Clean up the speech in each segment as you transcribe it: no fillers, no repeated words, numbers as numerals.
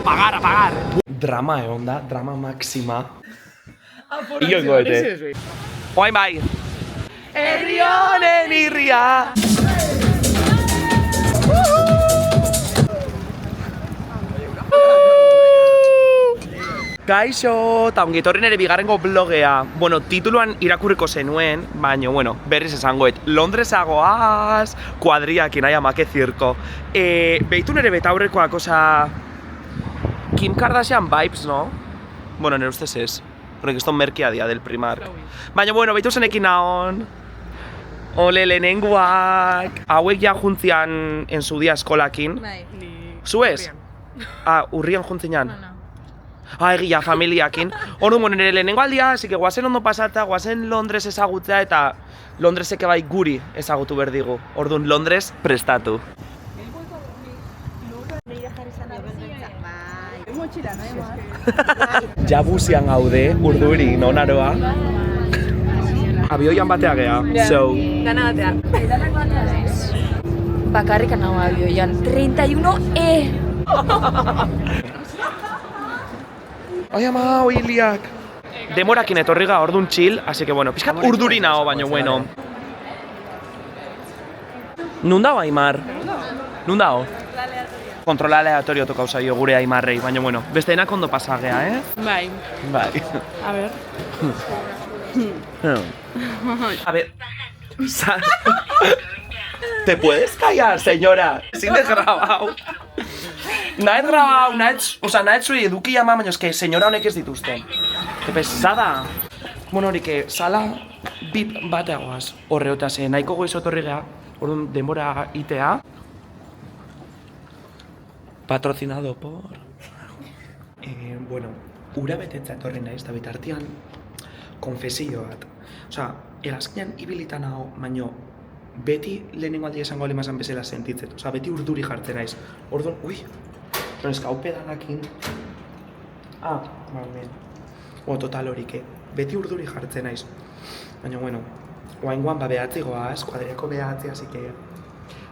Apagar, apagar! Drama egon da, drama máxima. Ioingo ete. Oain bai. Herri honen irria. Kaixo, eta ongitorri nere bigarrengo blogea. Bueno, tituluan irakurriko zenuen, baina, bueno, berriz esangoet. Londresagoaz, kuadriakin, aia make zirko. Behitu nere betaurrekoak, oza... Kim Kardashian vibes, no? Bueno, nire ustez ez. Horrek ez ton merkia dia del Primark. Baina, bueno, behitu zenekin naon. Ole, lehenengoak. Hauek ja juntzian en su dia eskolakin. Zuez? Ah, urrian juntzian. Egia, familiakin. Orduan, nire lehenengo aldia, así que guazen ondo pasata, guazen Londres ezagutzea eta Londreseke bai guri ezagutu berdigu. Orduan, Londres prestatu. Jabuzian gaude, urduri, nonaroa. Abioian batea gea, so... Dana batean. Bakarrikan hau abioian. 31E! Ai ama, oiliak! Demorakin etorriga ordun chill, así que bueno, pixkat urduri nao, baino bueno. Nun dao, Aimar? Nun dao? Kontrola aleatorio tokau zaio gure Aimarrei, baina bueno, besteenak ondo pasagea, eh? Bai. Bai. A ver. A ver... ¿Te puedes callar, señora? Sin desgrabau. Nahet grabau, nahet zui eduki ama, baina eske, señora honek ez dituzten. Que pesada. Bueno, hori que, sala bip bateagoaz. Horreotaz, nahiko goiz otorri geha, orduan denbora itea. Patrocinado por... bueno, ura betetza etorri naiz, eta bitartian konfesio bat. Osea, erazkinan ibilitan hau, baino beti lehenengo aldia esango alemazan bezala sentitzet. Osea, beti urduri jartzen naiz. Orduan, ui, non ez gau pedalakin... Ah, balmen. Total horik, beti urduri jartzen naiz. Baina, bueno, oaingoan ba behatzi goaz, kuadriako behatzi, así que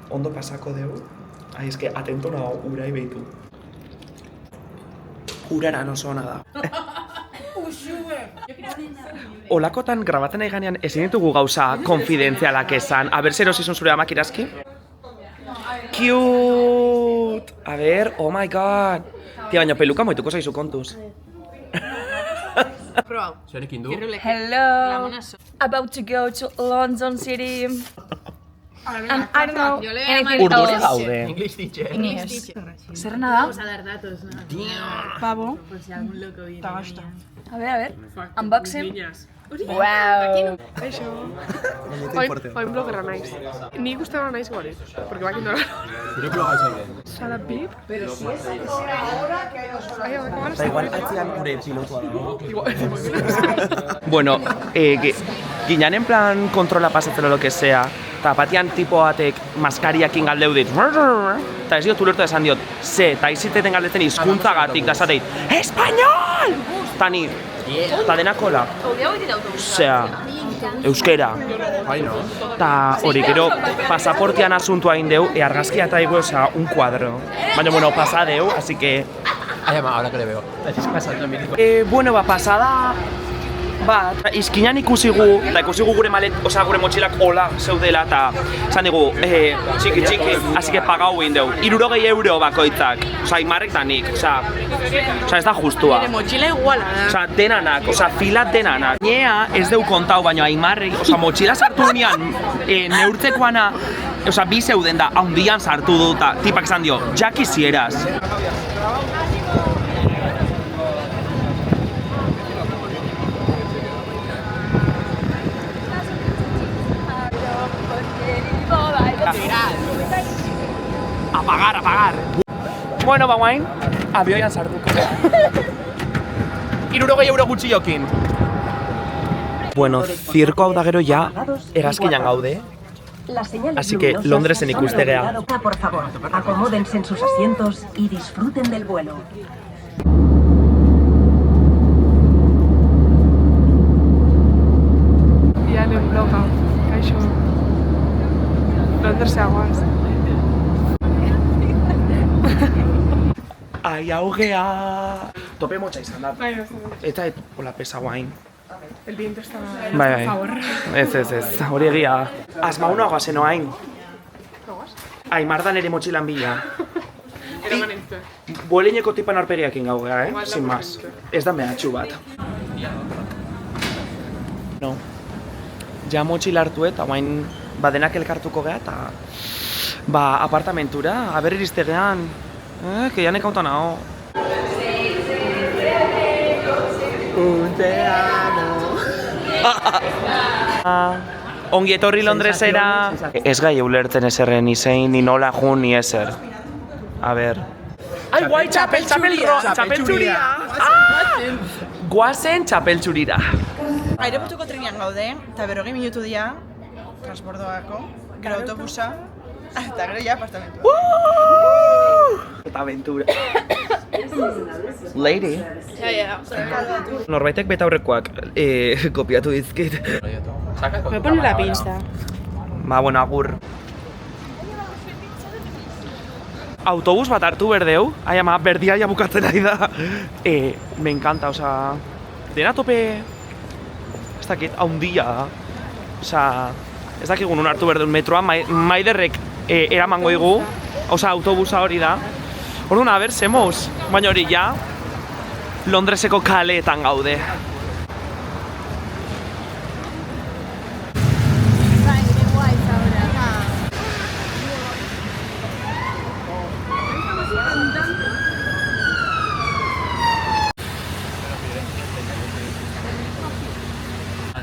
ondo pasako dugu. Ai, eske, atento nago, urai behitu. Uraran oso hona da. Olakotan grabatzen nahi ganean ezin ditugu gauza konfidentzialak esan. A ber, zer osizun zure amak irazki? Cute! A ber, oh my god! Tia, baina peluka moituko zaizu kontuz. Zerekin du? Hello! About to go to London City. And I don't know anything Urduri else. gaude. English teacher. Inés. Zerrena da? Vamos a dar datos, ¿no? Pavo. Por si algún loco viene. Tagasta. A ver. Unboxing. Niñas. Wow! Eso. Hoy bloggerra naiz. Nik gustaba naiz gore. Porque bakin dola. Zure bloga izan. Sara Pip. Pero si es Eta igual atzian gure pilotua dago. Igual. Bueno, ginen en plan kontrola pasatzelo lo que sea. Eta batian tipo batek maskariakin galdeu dit. Eta ez diot ulertu esan diot, ze, eta iziteten galdetzen hizkuntzagatik da esateit, Español! Eta ni, eta denakola. Osea, euskera. Bai, no? Eta hori, gero, pasaportean asuntua egin deu, argazkia eta ego, osea, un cuadro. Baina, bueno, pasa deu, así que... Ai, ama, ahora que le veo. Estás pasando en mi disco. Bueno, ba, pasada... Bat, izkinan ikusigu, eta ikusigu gure malet, osea, gure motxilak hola zeudela, eta esan digu, txiki, así que pagau egin deu, 60 euro bakoitzak, osea, Aimarrek da nik, osea, ez da justua. Nire motxila iguala da. Osea, denanak, osea, filat denanak. Nea ez deu kontau, baina Aimarrek, osea, motxila sartu nian, neurtzekoana, osea, bi zeuden da, haundian sartu du, eta tipak esan dio, ja quisieras. Apagar, apagar! Bueno, ba guain, abioian sartuko. 60 euro gutxiokin. Bueno, zirko hau da gero ja hegazkinan gaude. Así que Londresen ikuste gea. Por favor, acomódense en sus asientos y disfruten del vuelo. Ialen bloga. Kaixo. Londresagoaz. Ai, augea! Tope motxa izan da. Bai, Eta hola pesa guain. el viento está Bai, a favor. Ez, hori egia. Asmaunoa goazen oain. Aimardan ere motxilan bila. Eraman entzue. Bueleineko tipan aurpegiakin gaugea, Igual Sin da más. bonito. Ez da mehatxu bat. No. Ja motxila hartu eta guain badenak elkartuko gea eta apartamentura, aber iristegean. Que ya ne kauta nao. Un te amo. Ongi etorri Londresera. Ez gai ulertzen eserren ni zein, ni nola jun, ni eser. A ber. Ai, guai, txapel txuria! Guazen txapel txurira. Aireportuko trenean gaude, eta 40 minutu dira, transbordoako, gero autobusa, eta gero ja apartamentua. Eta aventura. Lady. Norbaitek betaurrekoak kopiatu dizkit. Me pone la pinza. Bueno, agur. Autobus bat hartu berdeu, ai ama, berdia ja bukatzen ari da. Me encanta, osea, dena tope, ez dakit, haundia da. Osea, ez dakigun un hartu berdeun metroa, maiderrek eramango igu, osea, autobusa hori da. Orduan, a ber, semos, baina hori ja, Londreseko kaleetan gaude.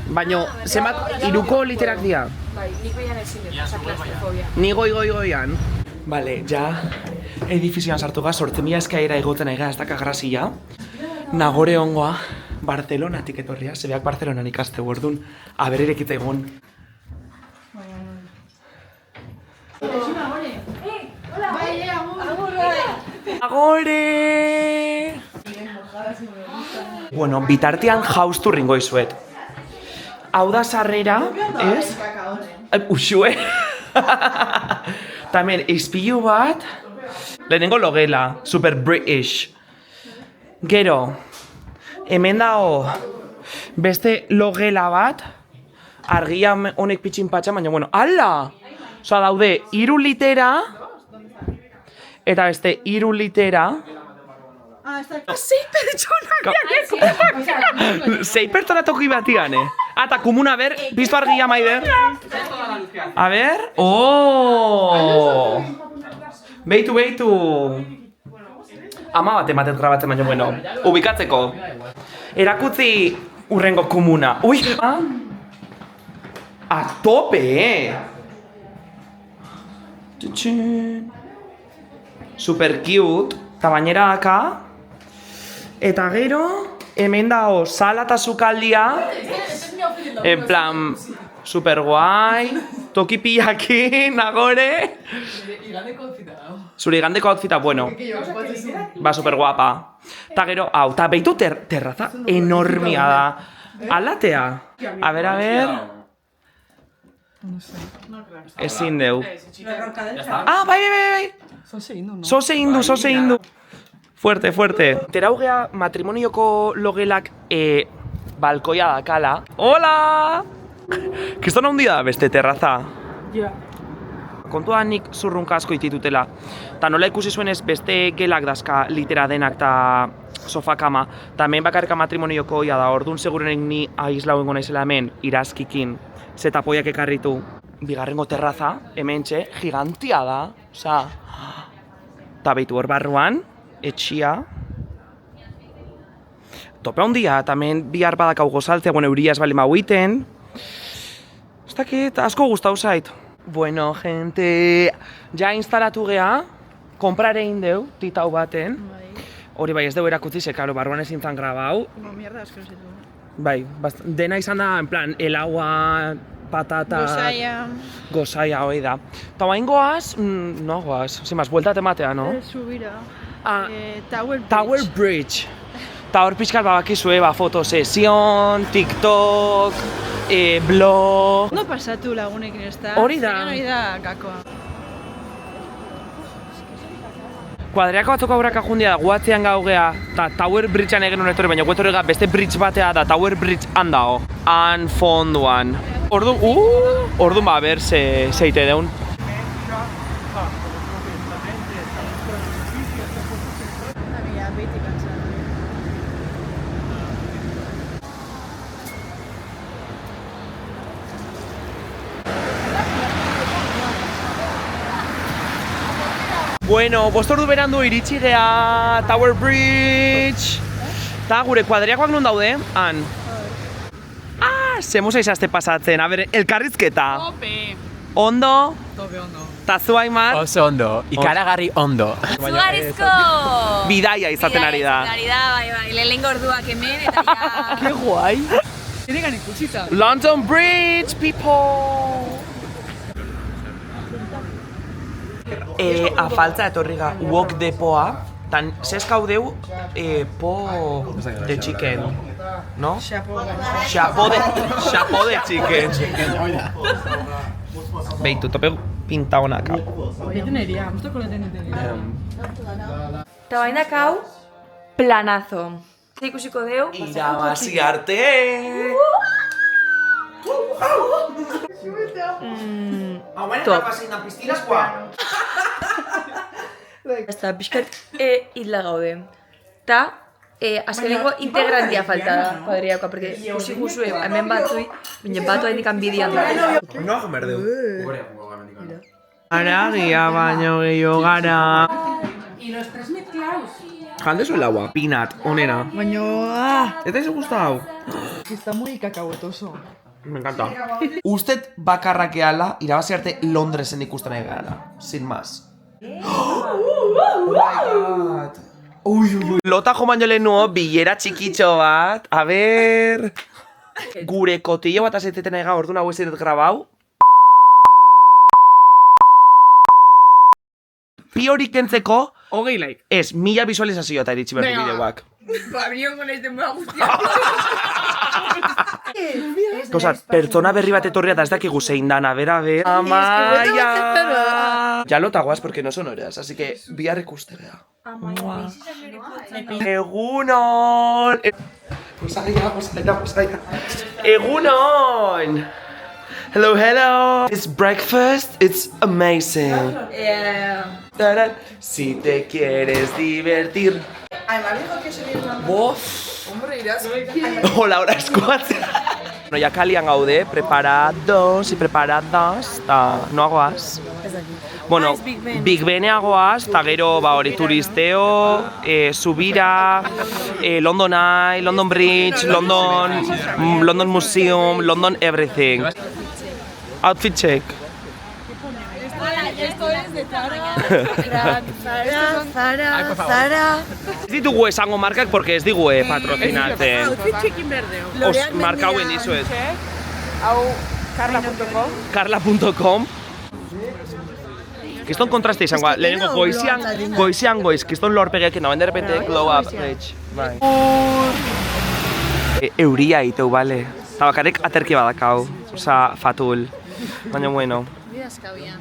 Baina, zenbat, iruko literak dira? Bai, nik baian ezin dut, oza, klaustrofobia. Ni goian. Bale, ja, edifizioan sartu gaz, 8.000 eskaera egoten ega ez daka grazia. Nagore ongoa, Barcelonatik etorria, zebeak Barcelonan ikaste ordun, aber irekita egon. Agore! Bueno, bitartean jauztu ringo izuet. Hau da sarrera, ez? Uxue! Tamen, izpilu bat, lehenengo logela, super British. Gero, hemen dago beste logela bat, argia honek pitxin patxa, baina, bueno, ala! Osa daude, 3 litera, eta beste 3 litera. Sei pertsona toki batian, Eta komuna, ber, piztu argia maider. A ber, Beitu. Ama bat ematen grabatzen baina, bueno, ubikatzeko. Erakutzi urrengo komuna. Ui, a tope, Super cute, eta bainera daka. Eta gero, hemen dago sala eta sukaldia. En plan, super guai, toki pillakin, nagore. Zure igandeko outfita, bueno. Ba, super guapa. Eta gero, hau, eta behitu terraza enormia da. Alatea. A ber. Ezin deu. Bai. Zose indu. Fuerte. Teraugea matrimonioko logelak balkoia dakala. Hola! Kiston handi da beste terraza. Ja. Kontua nik zurrunka asko ititutela. Ta nola ikusi zuenez beste gelak dazka litera denak ta sofakama. Ta hemen bakarrika matrimonioko ia da, orduan segurenek ni aislauen naizela hemen irazkikin. Zetapoiak ekarritu. Bigarrengo terraza, hementxe, gigantia da. Osa, ta behitu hor barruan, etxia. Tope handia, eta hemen bihar badakau gozaltzea, bueno, euria ez bali mauiten. Ez dakit, asko gustau zait. Bueno, gente, ja instalatu gea, konprare indeu, titau baten. Hori bai ez dugu erakutzi, ze, karo, barruan ezin zan grabau. Mierda, asko zitu. Bai, dena izan da, en plan, helagua, patata... Gozaia, hoi da. Eta bain goaz, no goaz, zimaz, bueltat ematea, no? Subira. Tower Bridge. Eta hor pixkat babakizue, fotosesion, TikTok, blog... Ondo pasatu lagunekin ez da? Hori da. Hori da gakoa. kuadriako batzoko aurraka jundia da, guatzean gaugea, eta Tower Bridgean egin honetorri, baina guetorrega beste bridge batea da, Tower Bridge handao. Han fonduan. Orduan ba, ber, zeite deun. Bueno, 5 ordu berandu iritsi gea Tower Bridge. Ta gure kuadriakoak non daude? Han. Zemoza izazte pasatzen. A ber, elkarrizketa. Tope. Ondo? Tope ondo. Ta zu Aimar? Oso ondo, ikaragarri ondo. Zugarizko! Bidaia izaten ari da. Bai, lehenengo orduak hemen, eta ja... Ke guai. Tienen ikusita. London Bridge, people! Afaltza etorriga wok depoa, tan zeskau po de chicken, no? Chapo de chicken. Beitu, tope pinta honak hau. Teneria, gustoko teneria. Eta bainak hau, planazo. Zer ikusiko deu? Irabazi arte! Top. Eta pixkat hitla gaude. Ta, azkenengo integrantia falta da kuadriakoa, porque ikusi guzue hemen batzui, baina batu hain ikan bidean da. No hago merdeu. Aragia baino gehiago gara. Y los 3 mezclados. Jande zuen laua, peanut, onena. Baina, ¿Eta izo gustau? está muy cacahuetoso. Me encanta. Usted bakarrak eala, irabazi arte Londresen ikusten nahi gara. Sin más. Oh my god. Lota jo baino lehenuo, bilera txikitxo bat. A ber... Gure kotillo bat azeteten nahi gara, orduan hau ez dut grabau. Pi hori kentzeko, 20 like. ez, 1000 visualizazio eta iritsi berdu bideoak. Kosa, pertsona berri bat etorria da ez dakigu zein dan, a ver. Amaia! Ya lo taguas porque no son horas, así que bihar ikuste gea. Egunon! Posaia. Egunon! Hello, hello! It's breakfast, it's amazing. Taran. Si te quieres divertir. Aimar dijo que sería una... Bof! Hola, ahora eskuatzea. Bueno, ya kalian gaude, preparados y preparadas, ta, noagoaz. Bueno, Big Beneagoaz, eta gero ba hori turisteo, Subira, London Eye, London Bridge, London Museum, London everything. Outfit check. Esto es de Zara. Ez ditugu esango markak porque ez digu patrocinatzen. Outfit checkin berdeo. Os marka hauen dizuet. Hau, carla.com. Carla.com. Kiston kontraste izangoa, lehenengo goizian goiz, kiston lorpegekin nagoen derrepente glow up page. Bai. Euria iteu, bale. Eta bakarrik aterki badakau, oza, fatul. Baina bueno. Bidazkabian.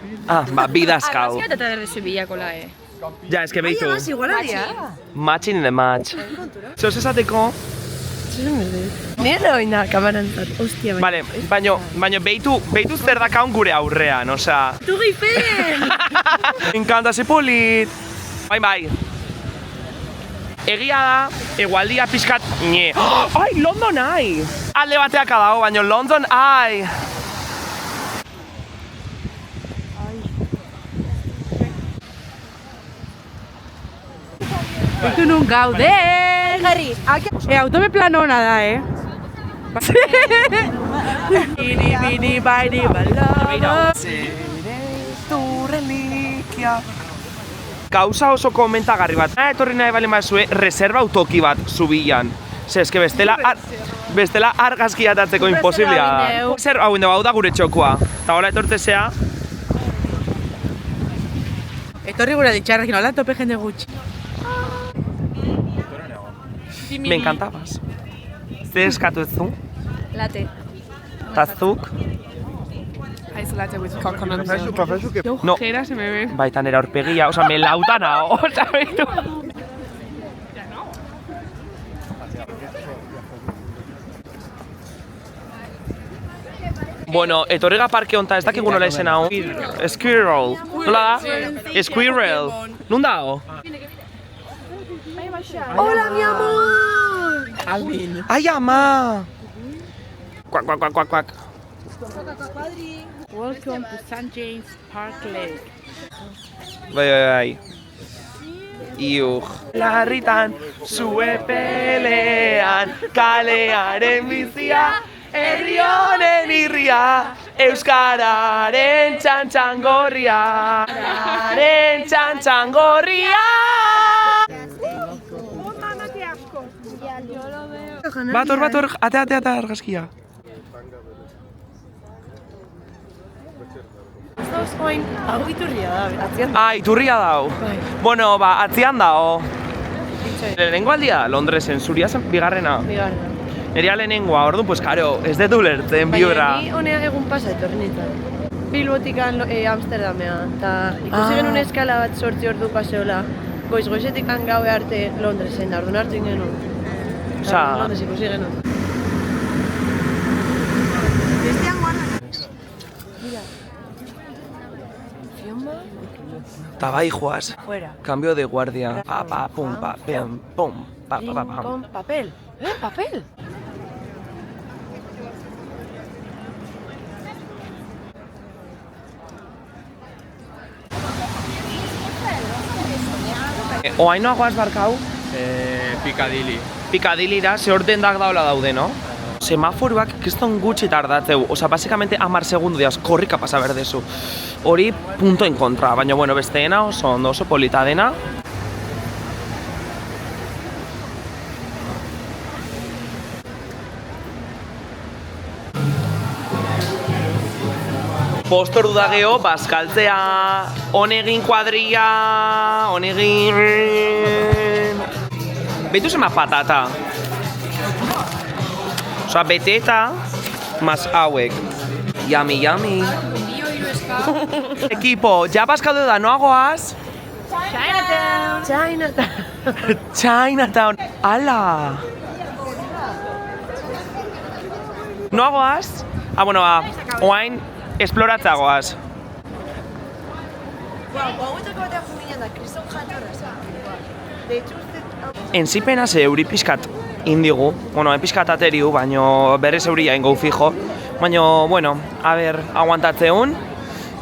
Bidazkau. Argazkia eta derrezu bilakola, Ja, eske behitu. Matching in the match. Zeus esateko? Nire oina kamarantzat, ostia Vale, baino behitu zer dakaun gure aurrean, osea. Tu gifen! Me encanta, ze polit. Bai. Egia da, egualdia pixkat, nye. Ai, London Eye! Alde bateak dago, baino London Eye! Itu nun gaude! Garri! Autome plan hona da, Bini baini balada. Tu reliquia. Gauza oso komentagarri bat. Etorri nahi balen bazue, reserva autoki bat zubilan. Ze, eske bestela argazkia atatzeko imposiblea da. Zer hau indegu, hau da gure txokua. Eta hola etortzea. Etorri gura ditxarrekin, hola tope jende gutxi. Me encantabas. Zer eskatu ez du? Late. Eta zuk? latte with coconut milk. Qué No. ojera se me ve. Baita nera aurpegia, oza, me lauta nao, oza, behitu. Bueno, etorriga parke honta, ez dakik nola izen hau. Squirrel. Nola da? Squirrel. Nun dago? Hola, mi amor! Alvin. Ai, ama! Kuak, kuak, kuak, kuak, kuak. Welcome to St. James Park Lake. Bai. Iuj. Larritan, zue pelean, kalearen bizia, herri honen irria, euskararen txantxangorria. Euskararen txantxangorria. Bator, ate, argazkia. Iturria dau. Bueno, atzian dao. Lehenengo aldia, Londresen, zuria zen bigarrena. Neria lehenengoa, orduan, pues karo, ez dut ulertzen biura. Baina ni honea egun pasa etorri nintzen. Bilbotikan Amsterdamea, eta ikusi genuen eskala bat 8 ordu paseola. Goizetikan gaue arte Londresen, da orduan hartu ingenu. Osa, Londres ikusi genuen. ta bai joaz. Cambio de guardia. Pa, pum, pa, pem, pum, pa, pam. Con papel. Papel. Oaino agoaz barkau? Piccadilly. Pikadilira, ze hor dendak daula daude, no? Semaforoak kriston gutxi tardatzeu, oza, basikamente 10 segundu diaz, korrika pasa berdezu. Hori punto en kontra, baina bueno, besteena oso ondo, oso polita dena. Postordu da geho, bazkaltzea, honegin kuadria, honegin... Behitu zema patata. Osa, beteta, mas hauek. Yummy. Ekipo, ja bazkaldu da, noagoaz? Chinatown. Ala! Noagoaz? Bueno, oain, esploratzagoaz. Enzipena ze euri pixkat indigu, bueno, pixkat ateriu, baino berrez euria ingo fijo. Baino, bueno, a ber, aguantatzeun,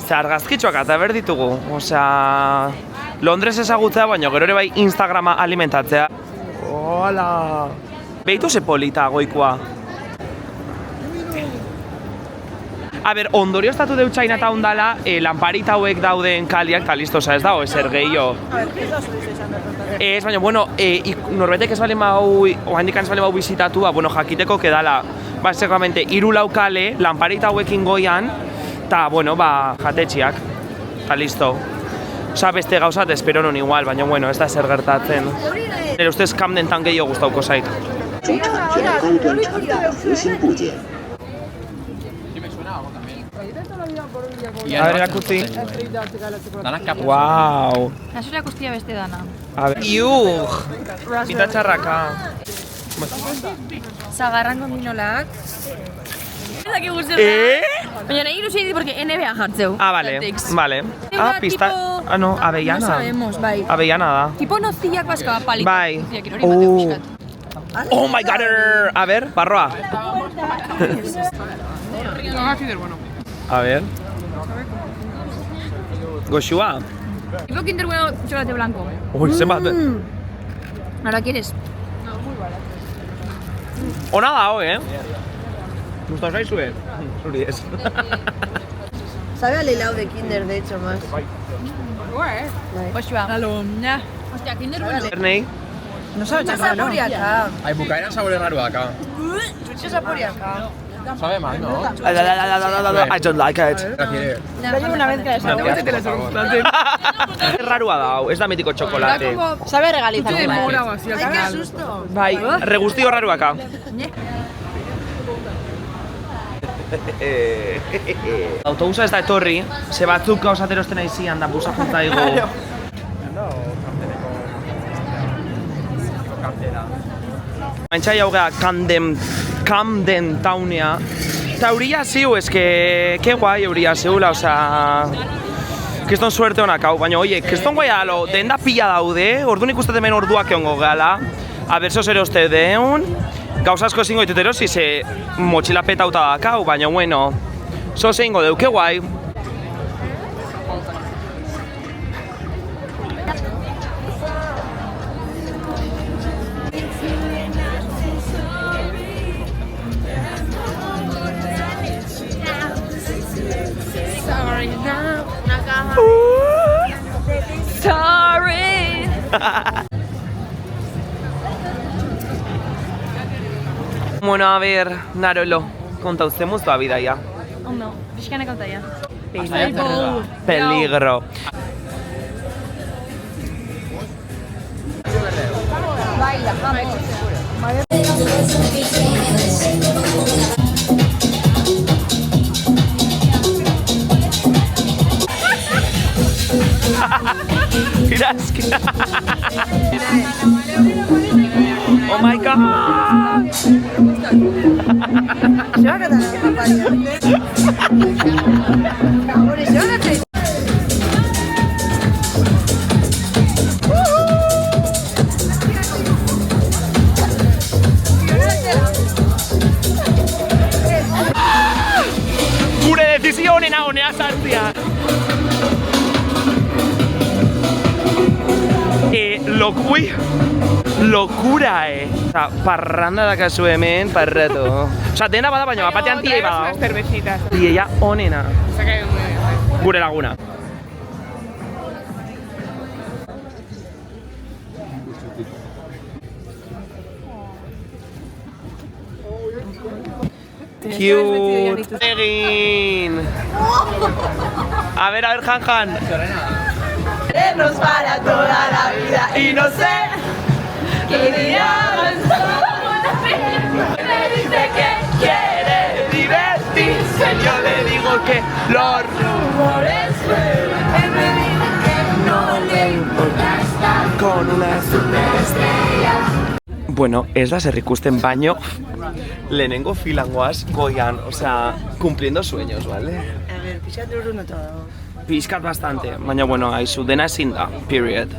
ze argazkitxoak eta berditugu. Osea, Londres ezagutzea, baino gero ere bai Instagrama alimentatzea. Hola! Behitu ze polita goikoa. A ber, ondorio estatu deu Chinatown dala, lanparita hauek dauden kaliak, eta listo, oza, ez dago, ezer gehiago. Ez, baina, bueno, norbetek ez balen bau, ohandik ez balen bau bizitatu, bueno, jakiteko kedala, basekamente, 3-4 kale, lanparita hauekin goian, eta, bueno, jatetxiak, eta listo. Osa, beste gauzat espero non igual, baina, bueno, ez da zer gertatzen. Nire ustez Camdentan gehiago gustauko zait. A ver, erakutzi. Wow. Nasura guztia beste dana. A ver. Iuj! Pinta txarraka. Zagarrango minolak. Baina nahi ilusia dit, porque NBA jartzeu. Vale, vale. Pista... no, avellana. No sabemos, bai. Avellana da. Tipo noziak bazka palito. Bai. Oh. Oh my god! A ver, barroa. A ver. Goxua. Tipo Kinder Bueno chocolate blanco. Uy, zenbat. ¿Ahora quieres? Ona dago, Gustau zaizue? Zuri ez. Sabe al helado de Kinder, de hecho, más. Goxua. Hostia, Kinder Bueno. Ernei? No sabe chacano. Hay bucaera sabor raro acá. Chucho saporiaca. Sabe mal, ¿no? I don't like it. Pero una mezcla de sabores. Rarua dau, ez da mitiko txokolate. Sabe regaliza. De mora o así, Ay, qué susto. Bai, regustio raruaka. Autobusa ez da etorri, ze batzuk gauzat erosten aizian da busa juntzaigo. Maintxai hau geha Camden Townea. Eta euria ziu, que guai euria ziula, oza... Kriston suerte honak hau, baina oie, kriston guai alo, denda pila daude, orduan ikustet hemen orduak egongo gala. A ver, sos eroste deun. Gauza asko ezingo ditut erosi, ze motxila petauta dakau, baina bueno. Sos egingo deu, que guai. Sorry! Bueno, a ver, Narolo, konta usted muztua bidaia. Ondo, pixkana kontaia. Peligro. Baila, vamos. Mira, es que... Oh my god! Se va a catar la papaya. Ahora se van a caer. Gure decisión onena honea sartzea. Locura, Osa, parranda dakazu hemen, parrato. Osa, dena bada, baina batean tiei bada. Unas cervecitas. Tieia onena. Se ha caído muy bien. Gure laguna. Cute. Egin. A ver, Han. Nos para toda la vida y no sé qué día me dice que quiere divertirse. Yo le digo que los rumores me dicen que no le importa estar con una superestrella. Bueno, ez da zer ikusten baino lehenengo filangoaz goian, o sea, cumpliendo sueños, ¿vale? A ver, pixat urru nota dago. Pixkat bastante, baina bueno, haizu, dena ezin da, period.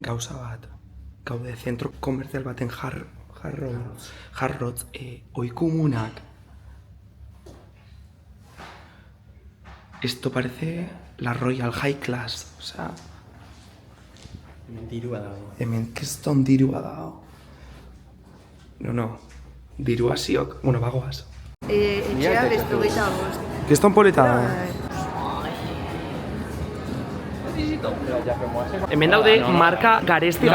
Gauza bat, gaude zentro komertzial baten jarrotz, oikumunak. Esto parece la Royal High Class, o sea... Hemen dirua dago. Hemen keston dirua dago. No, dirua ziok, bueno, bagoaz. Etxea bestu gaita bost. Keston polita da. Hemen daude marka garesti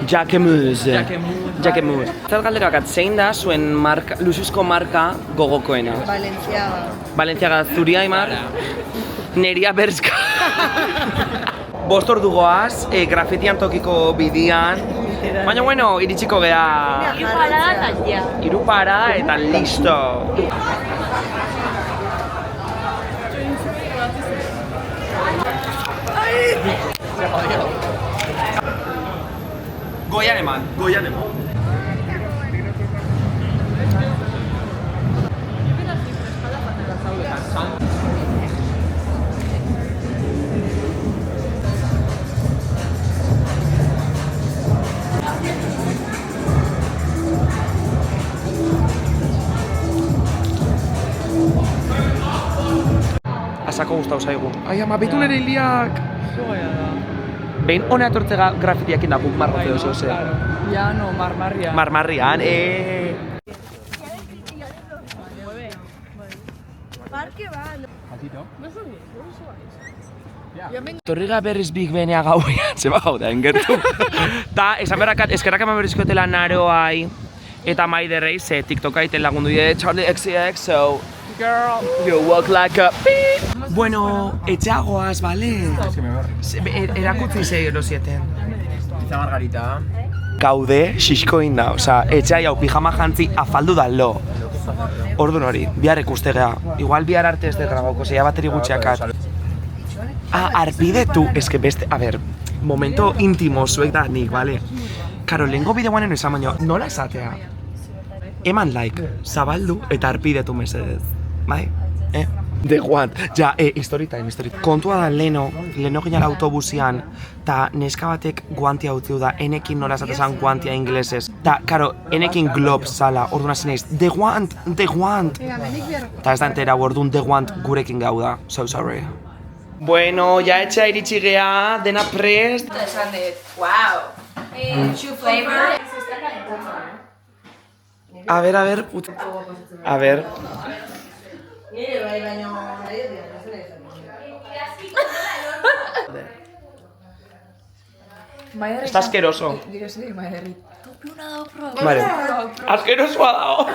Jacquemus. Zer galdera bakat, zein da zuen marka, luxuzko marka gogokoena? Balenciaga. Balenciaga zuria imar, neria berska. 5 ordu goaz, grafitian tokiko bidian. Baina bueno, iritsiko geha. 3 parada eta ja. 3 parada eta listo. Goian eman. Asako gustau zaigu. Ai ama, behitu nire hiliak! Behin hona etortzega grafitiak indakuk marrotzeo zehose. Ya no, marmarria. Marmarrian, Parke ba. Torriga berriz Big Benea gauean, zeba gauda, engertu. Ta, esan berrakat, eskerrak eman berrizkotela naroai eta maiderrei, ze TikToka iten lagundu dide Charlie XCXO. Girl, you walk like a beep. Bueno, etxeagoaz, bale? Erakutzi zei erosieten. Pizza margarita. gaude xiskoin da, osea, etxai hau pijama jantzi afaldu da lo. Ordun hori, bihar ikustega. Igual bihar arte ez de grabauko, zeia bateri gutxiakat. Arpidetu, eske beste, a ber, momento intimo zuek da nik, bale? Karo, lehenko bideoan eno esan baino, nola esatea? Eman like, zabaldu eta arpidetu mesedez, bai? The Want, ja, story time. Kontua da leno ginala autobusian, ta neska batek guantia utziu da, enekin nola esatezan guantia inglesez. Ta, karo, enekin glob zala, orduan hasi naiz, The Want! Ta ez da entera, orduan The Want gurekin gau da, so sorry. Bueno, ja etxea iritsi gea, dena prest. Esan dut, wow! Two flavor. A ver, puta. A ver. Está asqueroso. Vale. Asqueroso ha dado.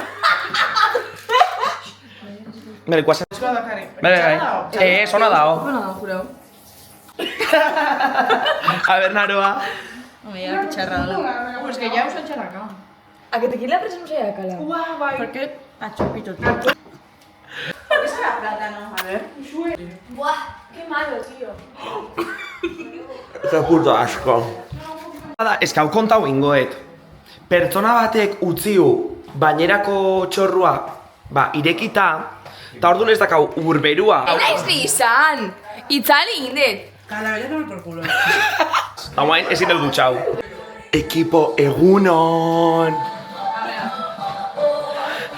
Vale, ¿cuál es? Vale. Eso no ha dado. A ver, Naroa. Hombre, picharra. Pues que ya uso txarraka. A que tequila presa no saia kala. ¿Por qué? A chupito, tío. ¿Por qué será plátano? A ver. Buah, qué malo, tío. Eta puto asko. Ez que hau kontau ingoet. Pertsona batek utziu bainerako txorrua, irekita, eta orduan ez dakau urberua. Naiz ni izan! Itzali indet! Kala, ya no por culo. Hauain ezin dut dutxau. Ekipo egunon!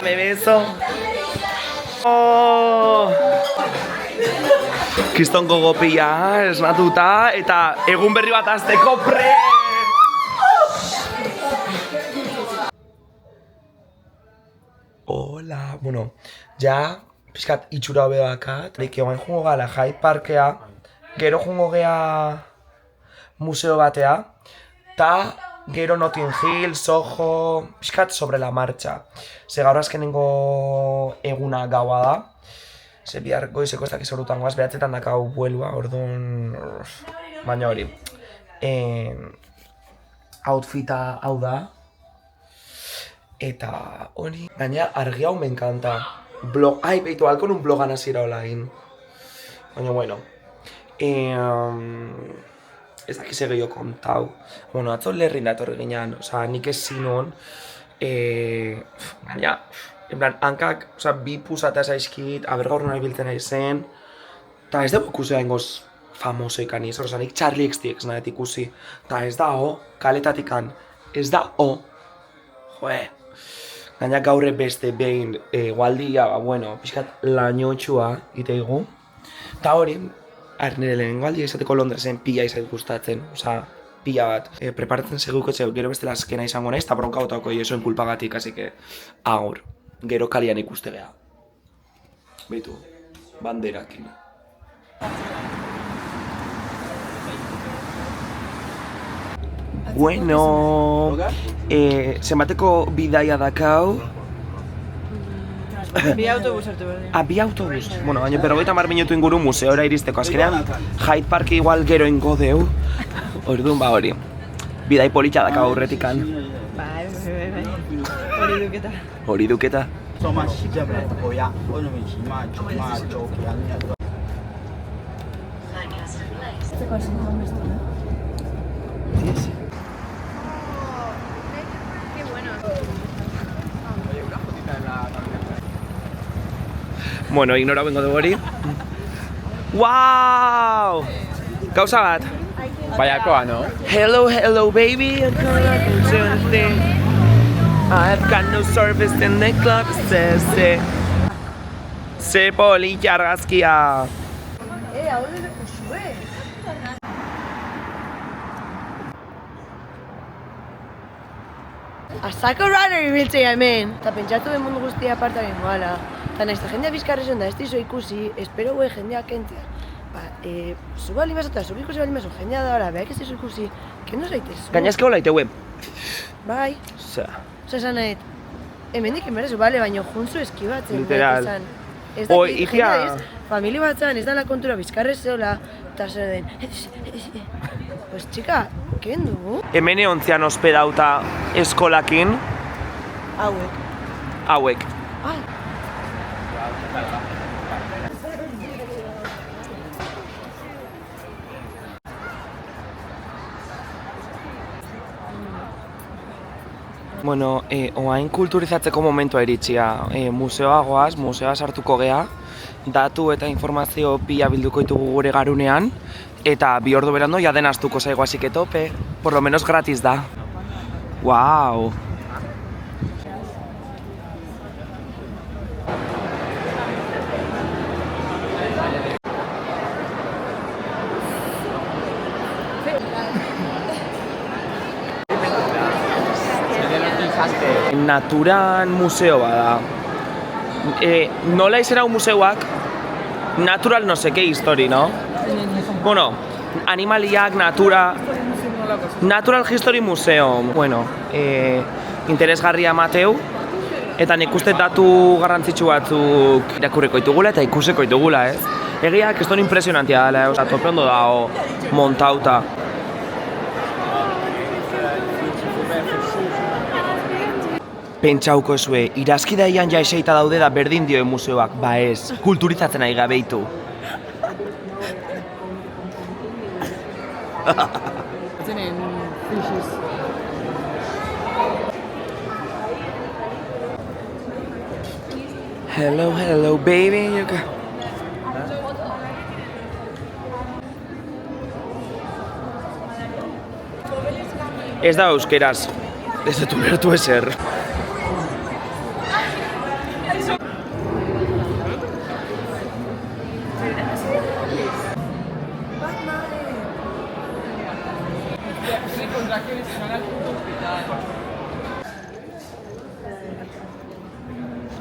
Me beso. Oh. Kriston gogopia esnatuta eta egun berri bat azteko pre! Hola, bueno, ja, pixkat itxura hobe bakat. Leike oain jungo gala Hyde Parkea, gero jungo gea museo batea, ta gero Notting Hill, Soho, pixkat sobre la marcha. Ze gaur azkenengo eguna gaua da. Ze bihar goizeko ez dakiz orutan goaz, behatzetan dakau buelua, orduan... Baina hori. Outfita hau da. Eta hori, gaina argi hau me encanta. Blog, beitu, alkon un blogan hasiera hola egin. Baina, bueno. Ez dakiz gehiago kontau. Bueno, atzo lerrin datorri ginean, oza, nik ez zinun. Gaina, en plan, hankak, oza, bi pusata zaizkit, aber gaur nahi biltzen nahi zen. Ta ez dugu ikusi gaingoz famoso ikan izan, oza, nik Charlie XTX nahet ikusi. Ta ez da ho, kaletatikan, ez da ho. Joe. Gaina gaurre beste behin gualdia, bueno, pixkat lainotxua iteigu. Ta hori, nire lehen gualdia izateko Londresen pila izait gustatzen, oza, pila bat. Preparatzen seguko txeu, gero beste laskena izango naiz, eta bronka botako josoen kulpagatik, así que, agur, gero kalian ikuste geha. Beitu, banderakin. Bueno, zenbateko bidaia dakau? Bi autobus hartu behar. Bi autobus? Bueno, baina 50 minutu inguru museora iristeko. Azkenean, Hyde Park igual gero ingo deu. Orduan hori. Bidai politxa dakau aurretikan. Bai. Hori duketa. Hori duketa. Bueno, ignora bengo dugu hori. Wow! Gauza bat. Baiakoa, no? Hello, hello, baby. I've got no service in the club, ze politxa argazkia. Hau dut usue. Azako runner ibiltzea hemen. Eta pentsatu den mundu guztia aparta gengoala. Eta nahiz eta jendea bizkarrezon da ez dizo ikusi, espero gue jendea kentzea. Zu bali basota, zuk ikusi bali baso, jendea da hora, behak ez dizo ikusi, kendo zaitez. Gainazke hola ite web. Bai. Za. Esan nahet, hemendik enberezu, bale, baino juntzu eskibatzen. Literal. Ez Oi, dakit, itia. jendea ez, familia batzan ez dala kontura bizkarrez zeola, eta zer den. Pues txika, kendu? Hemen eontzian ospedauta eskolakin hauek. Ai. Bueno, oain kulturizatzeko momentua iritsia. Museoa goaz, museoa sartuko gea, datu eta informazio pila bilduko ditugu gure garunean, eta 2 ordu berando ja den astuko zaigu, así que tope, por lo menos gratis da. Wow. Naturan museo bada. Nola izan hau museoak? Natural no seke histori, no? Bueno, animaliak, natura... Natural History Museo. Bueno, interesgarria mateu, eta nik uste datu garrantzitsu batzuk irakurriko ditugula eta ikusiko ditugula, ez? Egia, keston impresionantia dela, oza, tope ondo dago montauta. Pentsauko ezue, irazkidaian ja eseita daude da berdin dioen museoak, ba ez, kulturizatzen ari gabeitu. Hello, hello, baby, you go. Ez da euskeraz, ez dut ulertu ezer.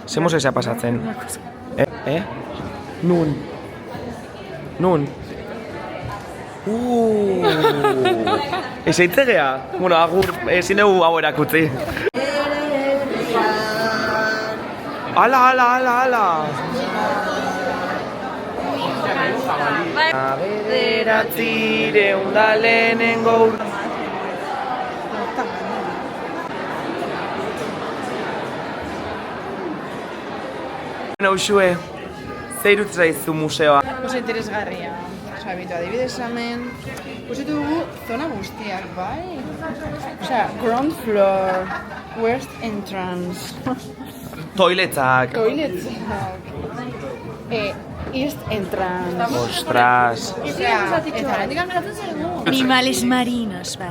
Zemos eza pasatzen. Nun. Ez eitzegea? Bueno, agur, ezin dugu hau erakutzi. Ala! Bederatzireun da lehenengo urte. Nausue, ze irut zaizu museoa? Oso interesgarria. Osa, bitu adibidez hemen, ikusitu dugu zona guztiak, bai? Osea, ground floor, west entrance, Toiletzak. east entrance. Ostras. Osea, eta horrendik geratzen zaigu. Animales marinos, ba.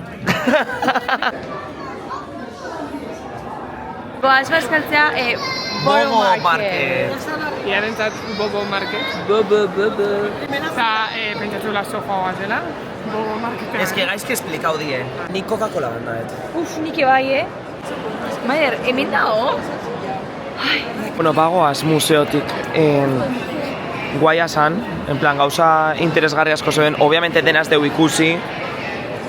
Goaz bazkaltzea, Bobo Market. Iarentzat Bobo Market. Eta pentsatu la sofa guazela. Bobo Market. Ez que gaizki esplikau die. Nik Coca-Cola bandaet. Uf, nik bai, Maider, hemen dago? Bueno, bagoaz museotik guaia zan, en plan gauza interesgarri asko zeben, obviamente denaz deu ikusi,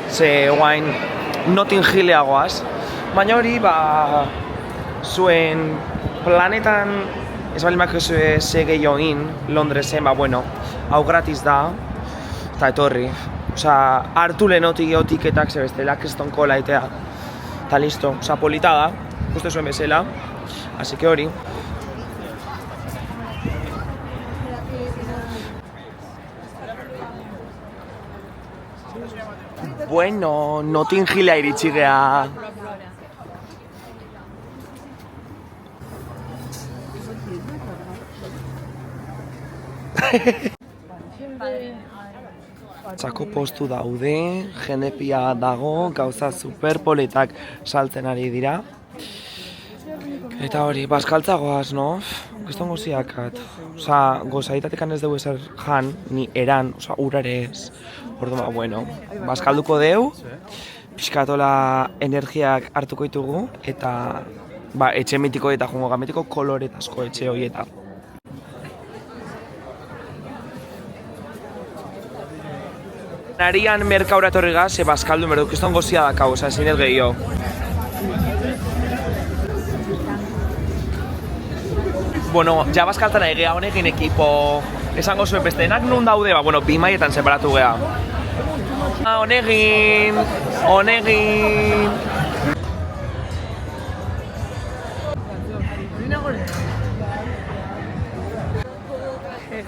ze guain Notting Hilleagoaz, baina hori, ba, zuen planetan ez bali mak ze gehioin Londresen, ba, bueno, hau gratis da, eta etorri. Osa, hartu lehenotik geotiketak zebestela, kriston kola etea, eta listo, osa, polita da, uste zuen bezala, así que hori. Bueno, Notting Hillea iritsi gea. Txako postu daude, jende pila dago, gauza superpoletak saltzen ari dira. Eta hori, bazkaltzagoaz, no? Geston goziakat. Osa, gozaitatekan ez dugu ezer jan, ni eran, osa, urare ez. Orduan, bueno, bazkalduko deu, pixkatola energiak hartuko ditugu, eta ba, etxe mitiko eta jungo gametiko koloretazko etxe horieta. Narian merkaura etorri gaz, bazkaldu merduk, geston gozia dakau, osa, ezin ez gehiago. Bueno, ja bazkaltan egea honekin ekipo Esango zuen bestenak nun daude, ba, bueno, bi maietan separatu gea. Honegin.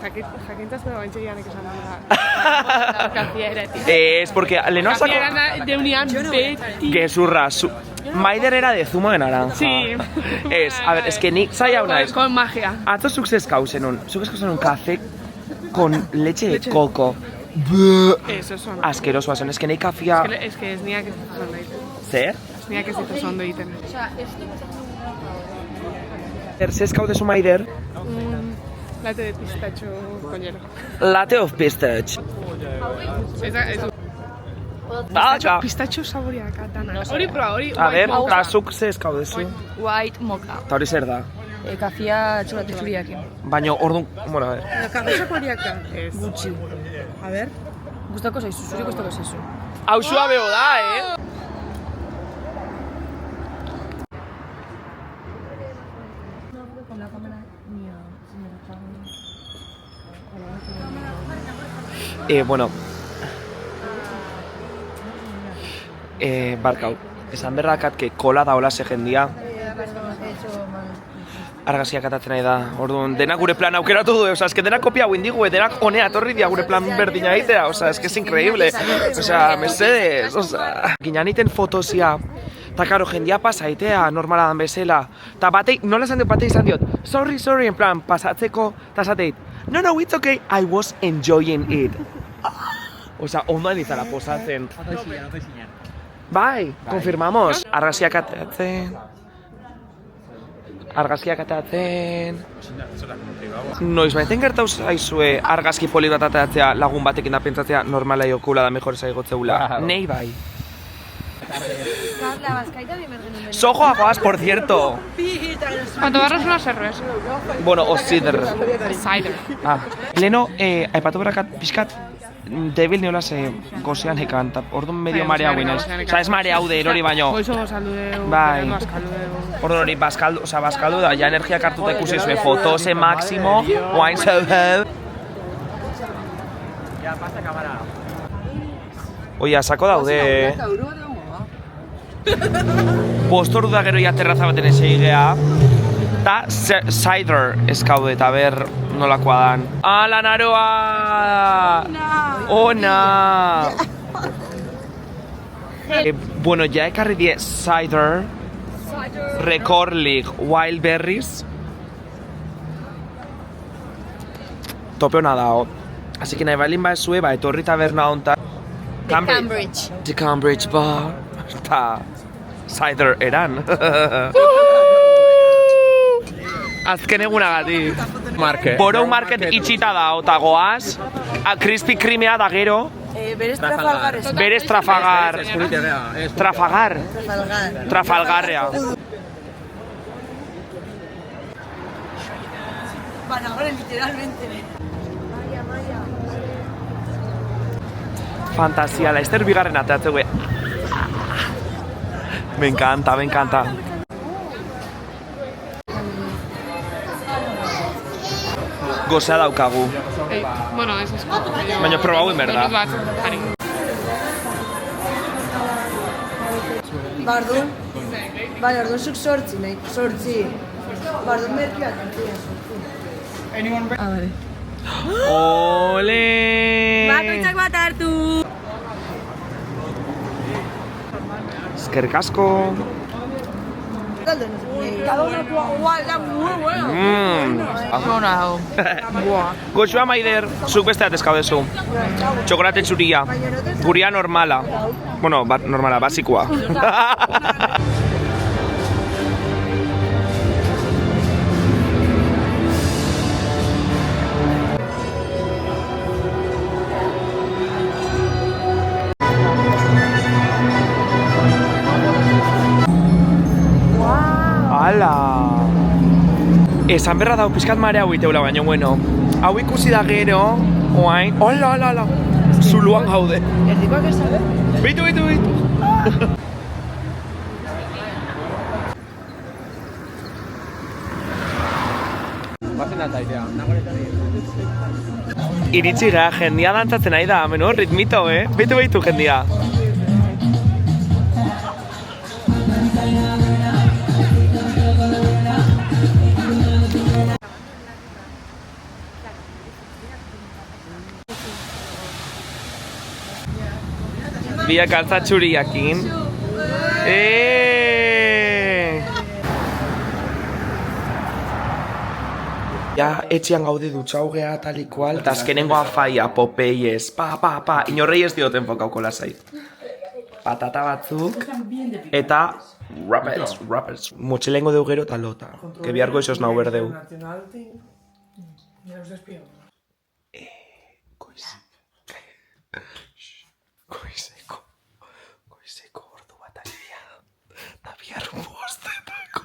Jakintazte bantxe janek esan dira. Kafia eratik. Es porque leheno sako... Kafia eran deunean beti. Gezurra, Maider era de zumo de naranja. Sí. A ver, es que nik zaila una es. Con magia. Atzo zuk zeskau zenun. Zuk zeskau zenun café con leche de coco. Eso son. Asquerosoa zen, es que nahi kafia... Es que ez niak ez dut ondo egiten. Zer? Ez niak ez dut ondo egiten. Zeskau dezu Maider? Latte de pistacho con hielo. Latte of pistache. Baka. Pistacho saboria katana. Hori proba, hori. A ver, eta zuk zeskau dezu. White mocha. Eta hori zer da? Kafia txokolate zuriakin. Baina, orduan, bueno, a ver. Kafe saboria ez. Gutxi. A ver. Gustako zaizu, zuri gustako zaizu. Hau suabeo da, Bueno, barkau, esan berrakat que kola da hola jendia. Argazkiak atatzen nahi da, orduan, denak gure plan aukeratu du, oza, eske denak kopia hau indigu, denak honea torri dia gure plan berdina egitea, oza, eske es increíble, oza, mesedes, oza. Ginan iten fotozia, eta karo, jendia pasa egitea, normala dan bezala, eta batei, nola esan diot, batei izan diot, sorry, en plan, pasatzeko, eta esateit, no, it's okay, I was enjoying it. Oza, ondoan izara posatzen. Bai, konfirmamos. Argazkiak atatzen. Noiz baiten gertau zaizue argazki poli bat atatzea lagun batekin da pentsatzea normala jokula da mejor zaigotzeula. Nei bai. Sojoa goaz, por cierto. A tomarnos una cerveza. Bueno, o cider. Cider. Leno, aipatu berakat pixkat, debil neola ze gozean ekan, orduan medio marea hau inaiz. Osa, ez marea hau de erori baino. Goizo saludeu, Bai. bazkaldeu. Orduan hori, bazkaldu da, ja energiak hartuta ikusi zuen, fotose máximo, wine so hell. Oia, sako daude, Postor da gero ja terraza baten esegea. Ta cider eskaude eta ber nolakoa dan. Ala naroa! Ona! Bueno, ja ekarri die cider, Record League, Wild Berries. Tope hona dao. Así que nahi balin ba ezue, ba, etorri taberna honta. The Cambridge Bar. Ta cider eran. Azken egunagatik. Borough Market itxita da, eta goaz. Krispy Kremea da gero. Berez Trafalgar. Berez Trafalgar. Trafalgarrea. Panagore, literalmente. Fantasia, Laster bigarren ateatzeu. Me encanta. Gozea daukagu. Bueno, ez esko. Baina proba hauen berda. Bat, jari. Bardun. Baina, orduan zuk sortzi, nahi. Sortzi. Bardun merkiak. Ole! Bakoitzak bat hartu! Eskerrik asko. Cada una igual, da muy bueno. Zona hau. Goxua Maider, zuk beste atezkau dezu. Txokolate txuria. Guria normala. Bueno, normala, basikoa. Ala! Esan berra dau pizkat marea hau iteula, baina bueno. Hau ikusi da gero, oain. Ala! Zuluan gaude. Erdikoak esan? Bitu! Bazen alta idea. Iritsi gara, jendia dantzatzen nahi da, meno, ritmito, Beitu jendia. Biak altza txuriakin. Ja, etxean gaude dutxaugea tal ikual, eta azkenengoa faia, Popeyes, pa, inorrei ez dioten fokauko lasai. Patata batzuk, eta rappers. Motxilengo deu gero eta lota, que biharko esos nau berdeu. Goizeko ordu bat alia, eta bihar bostetako.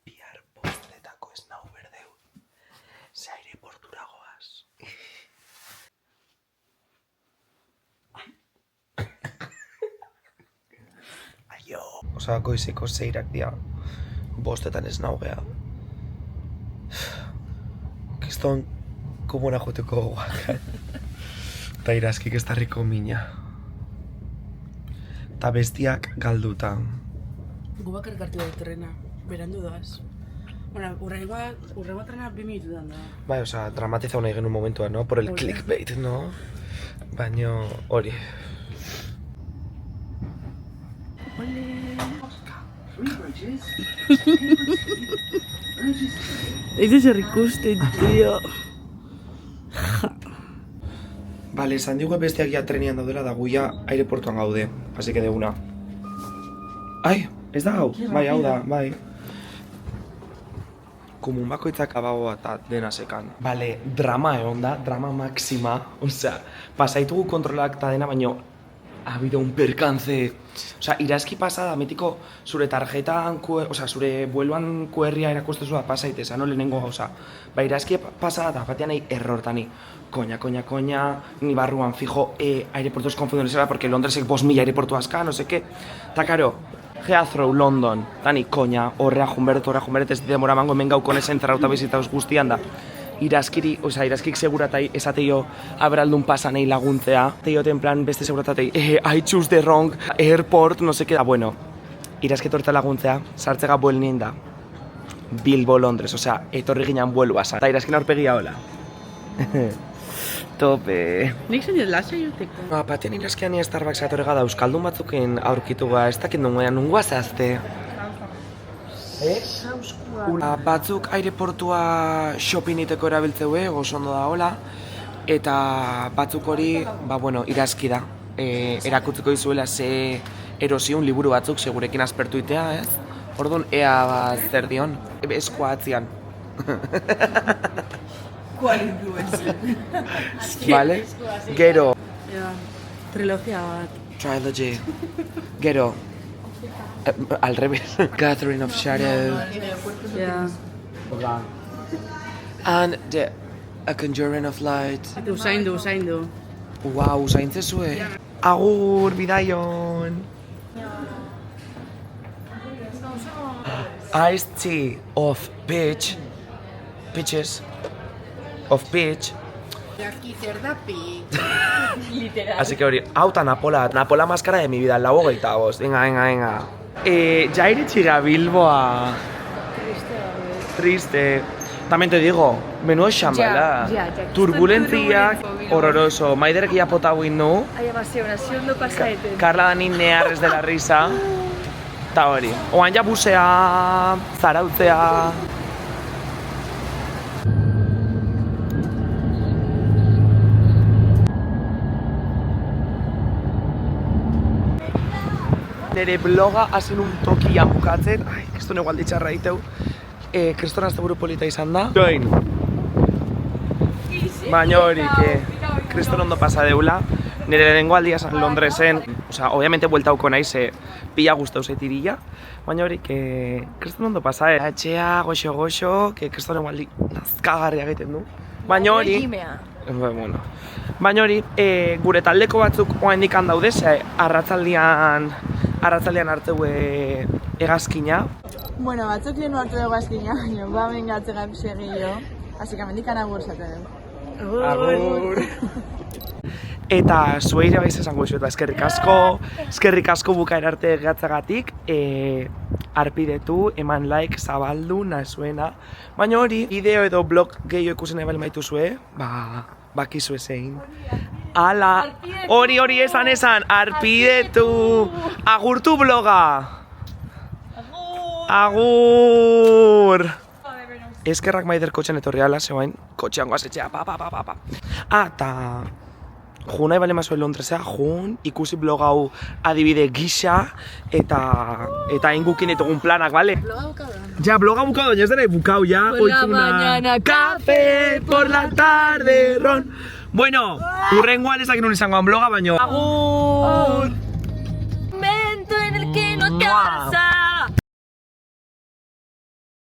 Bihar bostetako ez nau berdeu, ze aireportura goaz. Aio. Osa, goizeko zeirak dia, bostetan ez nau gea. Kiston, komuna joteko gogoak. Ta irazkik ez tarriko mina. Ta bestiak galduta. Gu bakar kartu da trena, berandu doaz. Bueno, urrengoa trena 2 minututan da. Bai, oza, dramatizau nahi genuen momentua, no? Por el clickbait, no? Baina hori. Ez zer ikusten, tío. Bale, esan digu besteak ja trenian daudela da guia aireportuan gaude. Así que de una. Ai, ez da hau? Bai, hau da, bai. Komun bakoitzak abagoa eta dena sekan. Bale, drama egon da, drama máxima. Osea, pasaitugu kontrolak eta dena, baino ha habido un percance. Osea, irazki pasada, mitiko zure tarjetan, osea, zure vueluan kuerria erakustezua pasaitez, no lehenengo gauza. Ba, irazki pasada da, batean nahi errortani. Koña, ni barruan fijo, aireportos konfundiones porque Londresek 5.000 aireportu aska, no sé qué. Ta karo, Heathrow, London, tani, koña, horrea junberet, ez demora mango hemen gaukon esen zerrauta bizitauz guztian da. Irazkiri, oza, irazkik seguratai esateio aberaldun pasanei laguntzea. Teioten plan beste seguratatei, I choose the wrong airport, no sé qué. Bueno, irazketorta laguntzea, sartzega buelnien da. Bilbo, Londres, osea, etorri ginean buelua sa. Eta irazkin aurpegia hola. Tope. Nik zen lasai juteko. Batean irazkian ni Starbucks atorega da euskaldun batzuken aurkituga, ez dakit nungoa zehazte. Batzuk aireportua shoppingiteko erabiltzeue, oso ondo da hola. Eta batzuk hori, irazki da. Erakutzeko izuela ze erosion liburu batzuk segurekin aspertu itea, ez? Orduan, ea zer dion, eskoa atzian. ¿Cuál influencer? Vale? Gero. Trilogia bat. Trilogy. Gero. Al revés. Gathering of Shadow. Yeah. And A Conjuring of Light. Usaindu. Wow, usaintzezue. Agur, bidaion. Iced tea of peach. Peaches. Of peach. Aquí zer da peach. Literal. Así que hori, auta Napola máscara de mi vida, la 25. Venga. Ya iritsi ga Bilboa. Triste. También te digo, menudo xambala. Ya. Turbulentziak, horroroso. Maiderek ia potau innu. Ai, amazio, naziondo pasaeten. Carla Dani nearrez de la risa. Ta hori. Oan ja busea, zarautzea. Nere bloga hazen un tokian bukatzen. Ai, kriston egual ditxarra diteu. Kriston asteburu polita izan da. Join. Baina hori, kriston ondo pasa deula. Nere lehenengo aldia San Londresen. Osa, obviamente bueltauko naiz, pila guztau zaitirilla. Baina hori, kriston ondo pasa, Etxea, goxo, kriston egual di nazkagarria egiten du. Baina hori... Bueno. Baina hori, gure taldeko batzuk oraindik daude, arratzaldean hartzeu hegazkina. Bueno, batzuk lehen hartu dugu azkina, baina ba mengatzen segillo. Así que mendikan agur zaten. Agur! Eta zueire baiz esango izuet, eskerrik asko bukaera arte gatzagatik, arpidetu, eman like, zabaldu, nazuena. Baina hori, bideo edo blog gehiago ikusen nahi bali maituzue, bakizu ezein. Ala, hori esan, arpidetu, agurtu bloga! Agur! Eskerrak Maider kotxean etorri ala, zegoen, kotxean goazetxea, pa. Eta jun nahi bale mazuen Londresea, jun, ikusi blog hau adibide gisa, eta ingukin ditugun planak, bale? Bloga bukau da. Ja, bloga bukau da, ez dara bukau, ja. Por la mañana, café, por la tarde, ron. Bueno, urrengoan ezakin nun izangoan bloga, baino. Agur! Momento en el que no te vas a